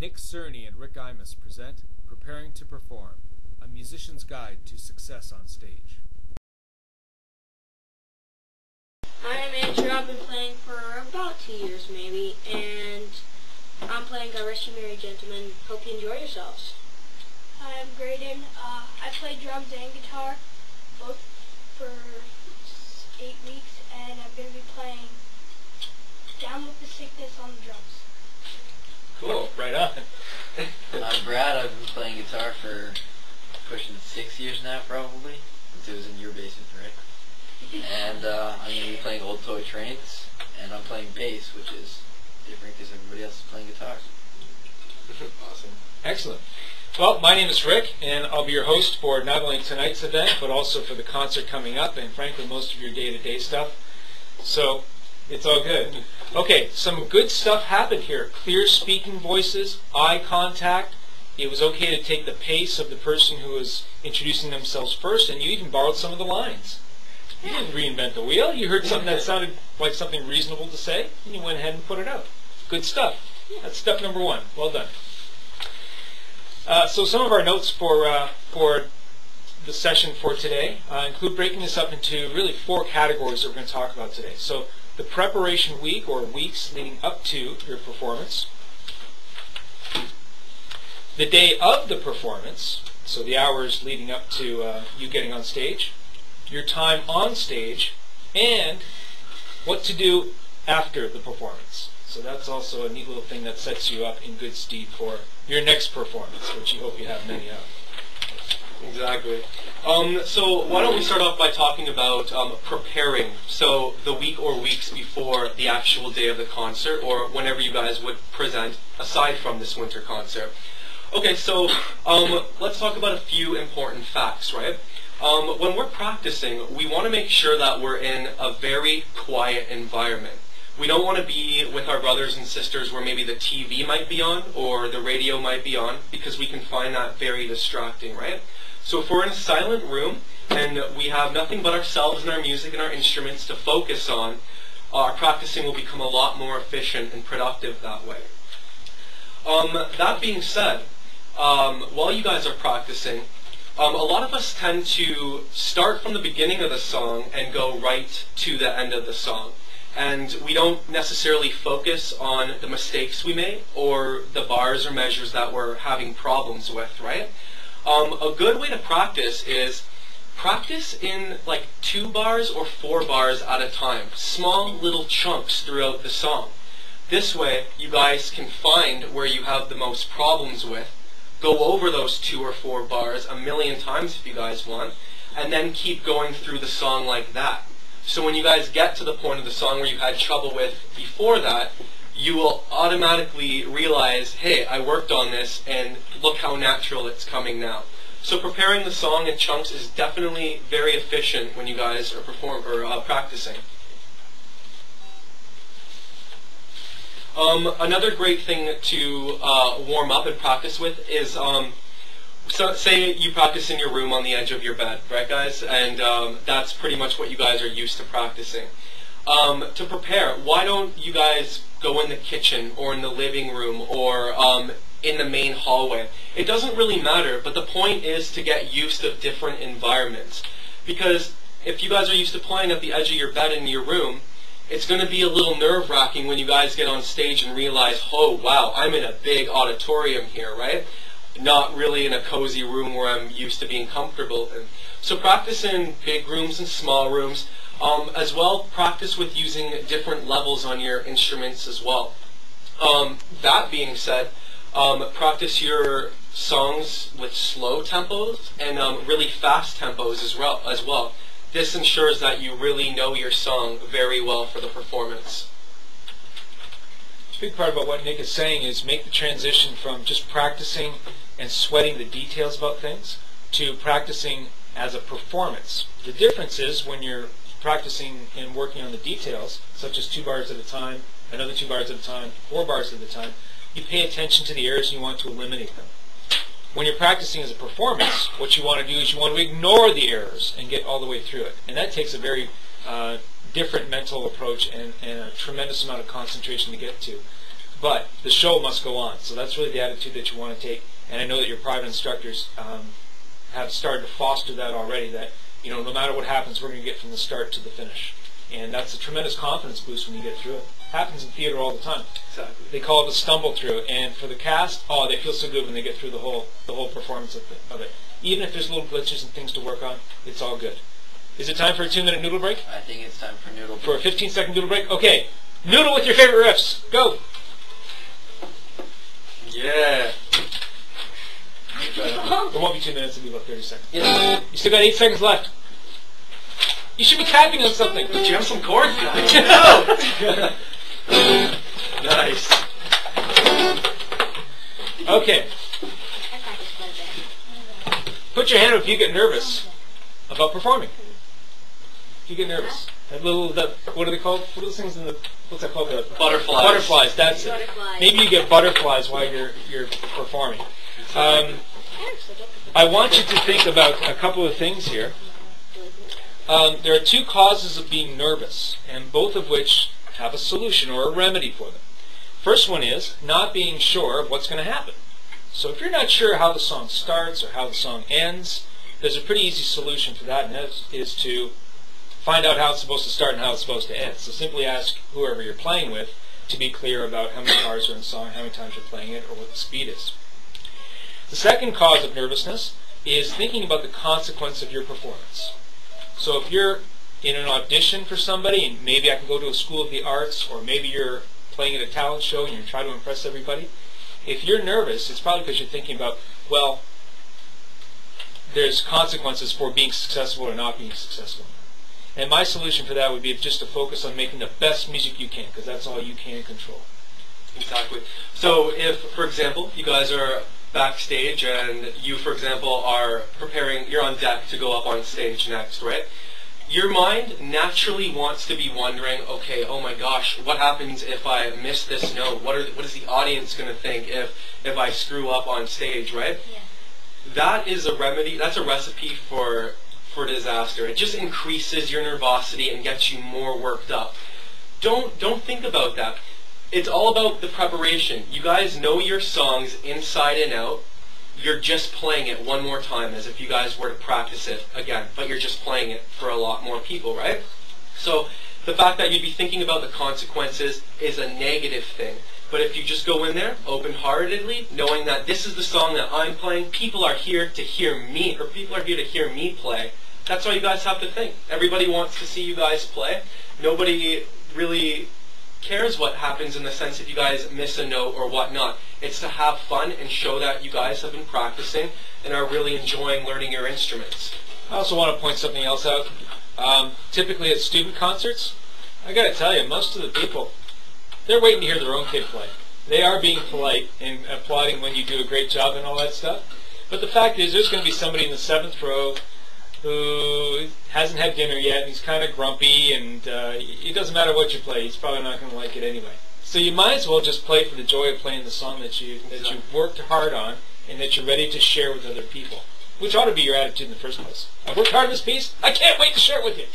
Nick Cerny and Rick Imus present Preparing to Perform, a musician's guide to success on stage. Hi, I'm Andrew. I've been playing for about 2 years maybe, and I'm playing God Rest You Merry Gentlemen. Hope you enjoy yourselves. Hi, I'm Graydon. I play drums and guitar, both for 8 weeks, and I'm going to be playing Down with the Sickness on the drums. Cool, right on. I'm Brad. I've been playing guitar for pushing 6 years now, probably, since it was in your basement, right? And I'm going to be playing Old Toy Trains, and I'm playing bass, which is different because everybody else is playing guitar. Awesome. Excellent. Well, my name is Rick, and I'll be your host for not only tonight's event, but also for the concert coming up, and frankly, most of your day-to-day stuff. So, it's all good. Okay, some good stuff happened here. Clear speaking voices, eye contact. It was okay to take the pace of the person who was introducing themselves first, and you even borrowed some of the lines. You didn't reinvent the wheel. You heard something that sounded like something reasonable to say, and you went ahead and put it out. Good stuff. That's step number one. Well done. So some of our notes for the session for today include breaking this up into really 4 categories that we're going to talk about today. So the preparation week, or weeks leading up to your performance, the day of the performance, so the hours leading up to you getting on stage, your time on stage, and what to do after the performance. So that's also a neat little thing that sets you up in good stead for your next performance, which you hope you have many of. Exactly. So why don't we start off by talking about preparing, so the week or weeks before the actual day of the concert, or whenever you guys would present aside from this winter concert. Okay, so let's talk about a few important facts, right? When we're practicing, we want to make sure that we're in a very quiet environment. We don't want to be with our brothers and sisters where maybe the TV might be on or the radio might be on, because we can find that very distracting, right? So if we're in a silent room and we have nothing but ourselves and our music and our instruments to focus on, our practicing will become a lot more efficient and productive that way. That being said, while you guys are practicing, a lot of us tend to start from the beginning of the song and go right to the end of the song. And we don't necessarily focus on the mistakes we made or the bars or measures that we're having problems with, right? A good way to practice is practice in like 2 bars or 4 bars at a time, small little chunks throughout the song. This way, you guys can find where you have the most problems with, go over those 2 or 4 bars a million times if you guys want, and then keep going through the song like that. So when you guys get to the point of the song where you had trouble with before that, you will automatically realize, hey, I worked on this, and look how natural it's coming now. So preparing the song in chunks is definitely very efficient when you guys are practicing. Another great thing to warm up and practice with is, so say you practice in your room on the edge of your bed, right guys? And that's pretty much what you guys are used to practicing. To prepare, why don't you guys go in the kitchen or in the living room or in the main hallway? It doesn't really matter, but the point is to get used to different environments. Because if you guys are used to playing at the edge of your bed in your room, it's going to be a little nerve-wracking when you guys get on stage and realize, oh wow, I'm in a big auditorium here, right? Not really in a cozy room where I'm used to being comfortable in. So practice in big rooms and small rooms. As well, practice with using different levels on your instruments as well. That being said, practice your songs with slow tempos and really fast tempos as well. This ensures that you really know your song very well for the performance. A big part about what Nick is saying is make the transition from just practicing and sweating the details about things to practicing as a performance. The difference is when you're practicing and working on the details, such as 2 bars at a time, another 2 bars at a time, 4 bars at a time, you pay attention to the errors and you want to eliminate them. When you're practicing as a performance, what you want to do is you want to ignore the errors and get all the way through it. And that takes a very different mental approach and a tremendous amount of concentration to get to. but the show must go on. So that's really the attitude that you want to take. And I know that your private instructors have started to foster that already, that, you know, no matter what happens, we're going to get from the start to the finish. And that's a tremendous confidence boost when you get through it. Happens in theater all the time. Exactly. They call it a stumble through. And for the cast, oh, they feel so good when they get through the whole performance of it. Even if there's little glitches and things to work on, it's all good. Is it time for a 2-minute noodle break? I think it's time for noodle For break. a 15-second noodle break? Okay. Noodle with your favorite riffs. Go. Yeah. It won't be 2 minutes, it'll be about 30 seconds. Yeah. You still got 8 seconds left. You should be tapping on something. Do you have some chords, guys? No. Nice. Okay. I practiced quite a bit. Put your hand up if you get nervous about performing. If you get nervous. What are they called? What are those things in the, what's that called? The Butterflies. Butterflies, that's it. Butterflies. Maybe you get butterflies while you're performing. I want you to think about a couple of things here. There are 2 causes of being nervous, and both of which have a solution or a remedy for them. First one is not being sure of what's going to happen. So if you're not sure how the song starts or how the song ends, there's a pretty easy solution for that, and that is to find out how it's supposed to start and how it's supposed to end. So simply ask whoever you're playing with to be clear about how many bars are in the song, how many times you're playing it, or what the speed is. The second cause of nervousness is thinking about the consequence of your performance. So if you're in an audition for somebody, and maybe I can go to a school of the arts, or maybe you're playing at a talent show and you're trying to impress everybody, if you're nervous, it's probably because you're thinking about, well, there's consequences for being successful or not being successful. And my solution for that would be just to focus on making the best music you can, because that's all you can control. Exactly. So if, for example, you guys are backstage and you, for example, are preparing, you're on deck to go up on stage next, right? Your mind naturally wants to be wondering, okay, oh my gosh, what happens if I miss this note? What is the audience going to think if I screw up on stage, right? Yeah. That is a remedy, that's a recipe for disaster. It just increases your nervosity and gets you more worked up. Don't think about that. It's all about the preparation. You guys know your songs inside and out. You're just playing it one more time as if you guys were to practice it again, but you're just playing it for a lot more people, right? So the fact that you'd be thinking about the consequences is a negative thing. But if you just go in there open-heartedly, knowing that this is the song that I'm playing, people are here to hear me, or people are here to hear me play, that's all you guys have to think. Everybody wants to see you guys play. Nobody really cares what happens in the sense if you guys miss a note or whatnot. It's to have fun and show that you guys have been practicing and are really enjoying learning your instruments. I also want to point something else out. Typically at student concerts, I got to tell you, most of the people, they're waiting to hear their own kid play. They are being polite and applauding when you do a great job and all that stuff. But the fact is, there's going to be somebody in the 7th row who hasn't had dinner yet, and he's kind of grumpy, and it doesn't matter what you play, he's probably not going to like it anyway. So you might as well just play for the joy of playing the song that you've worked hard on and that you're ready to share with other people, which ought to be your attitude in the first place. I worked hard on this piece, I can't wait to share it with you.